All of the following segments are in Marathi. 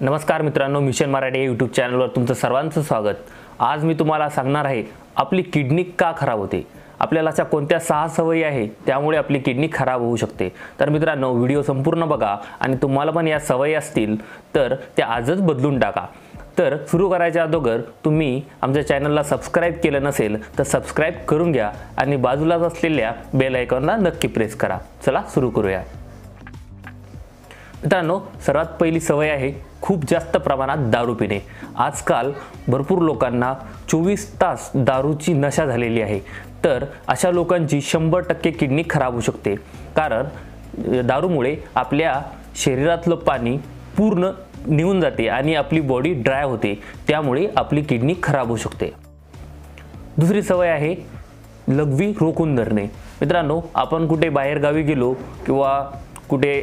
नमस्कार मित्रांनो, मिशन मराठी यूट्यूब चॅनलवर तुमचं सर्वांचं स्वागत। आज मी तुम्हाला सांगणार आहे आपली किडनी का खराब होते, आपल्याला अशा कोणत्या 6 सवयी आहे त्यामुळे आपली किडनी खराब होऊ शकते। तर मित्रांनो, व्हिडिओ संपूर्ण बघा आणि तुम्हाला पण या सवयी असतील तर त्या आजच बदलून टाका। तर सुरू करायच्या अगोदर तुम्ही आमच्या चॅनलला सबस्क्राइब केलं नसेल तर सबस्क्राइब करून घ्या आणि बाजूलाच असलेल्या बेल आयकॉनला नक्की प्रेस करा। चला सुरू करूया। मित्रांनो, सर्वात पहिली सवय आहे खूप जास्त प्रमाणात दारू पिणे। आजकाल भरपूर लोकांना 24 तास दारूची नशा झालेली आहे। तर अशा लोकांची 100% किडनी खराब होऊ शकते, कारण दारूमुळे आपल्या शरीरातलं पाणी पूर्ण निघून जाते आणि आपली बॉडी ड्राय होते, त्यामुळे आपली किडनी खराब होऊ शकते। दुसरी सवय आहे लघवी रोखून धरणे। मित्रांनो, आपण कुठे बाहेर गावी गेलो किंवा कुठे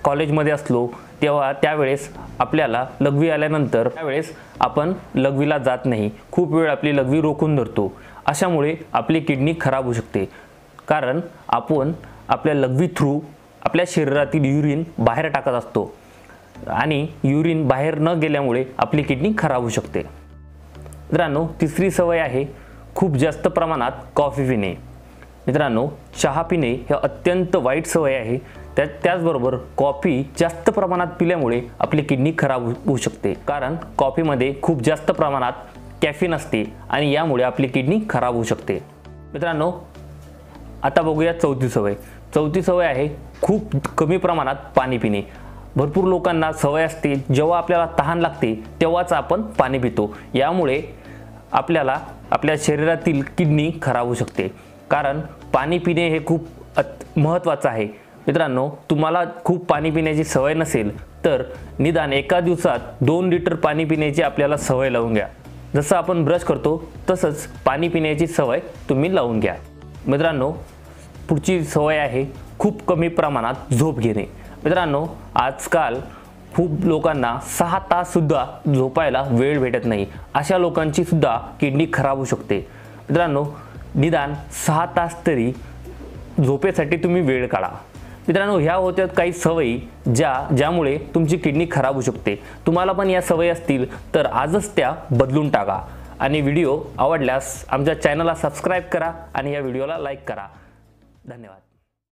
कॉलेजमध्ये असलो तेव्हा त्यावेळेस आपल्याला लघवी आल्यानंतर त्यावेळेस आपण लघवीला जात नाही, खूप वेळ आपली लघवी रोखून धरतो। अशामुळे आपली किडनी खराब होऊ शकते, कारण आपण आपल्या लघवी थ्रू आपल्या शरीरातील युरिन बाहेर टाकत असतो आणि युरिन बाहेर न गेल्यामुळे आपली किडनी खराब होऊ शकते। मित्रांनो, तिसरी सवय आहे खूप जास्त प्रमाणात कॉफी पिणे। मित्रांनो, चहा पिणे हे अत्यंत वाईट सवय आहे। त्याचबरोबर कॉफी जास्त प्रमाणात पिल्यामुळे आपली किडनी खराब होऊ शकते, कारण कॉफीमध्ये खूप जास्त प्रमाणात कॅफीन असते आणि यामुळे आपली किडनी खराब होऊ शकते। मित्रांनो, आता बघूया चौथी सवय। चौथी सवय आहे खूप कमी प्रमाणात पाणी पिणे। भरपूर लोकांना सवय असते जेव्हा आपल्याला तहान लागते तेव्हाच आपण पाणी पितो, यामुळे आपल्याला आपल्या शरीरातील किडनी खराब होऊ शकते, कारण पाणी पिणे हे खूप महत्त्वाचं आहे। मित्रांनो, तुम्हाला खूप पाणी पिण्याची सवय नसेल तर निदान एका दिवसात 2 लिटर पाणी पिण्याची आपल्याला सवय लावून घ्या। जसं आपण ब्रश करतो तसंच पाणी पिण्याची सवय तुम्ही लावून घ्या। मित्रांनो, पुढची सवय आहे खूप कमी प्रमाणात झोप घेणे। मित्रांनो, आजकाल खूप लोकांना 6 तास सुद्धा झोपायला वेळ भेटत नाही। अशा लोकांची सुद्धा किडनी खराब होऊ शकते। मित्रांनो, निदान 6 तास तरी झोपेसाठी तुम्ही वेळ काढा। मित्रांनो, ह्या होत्या काही सवयी ज्यामुळे तुमची किडनी खराब होऊ शकते। तुम्हाला पण या सवयी असतील तर आजच त्या बदलून टाका आणि व्हिडिओ आवडल्यास आमच्या चॅनलला सबस्क्राइब करा आणि या व्हिडिओला लाईक करा। धन्यवाद।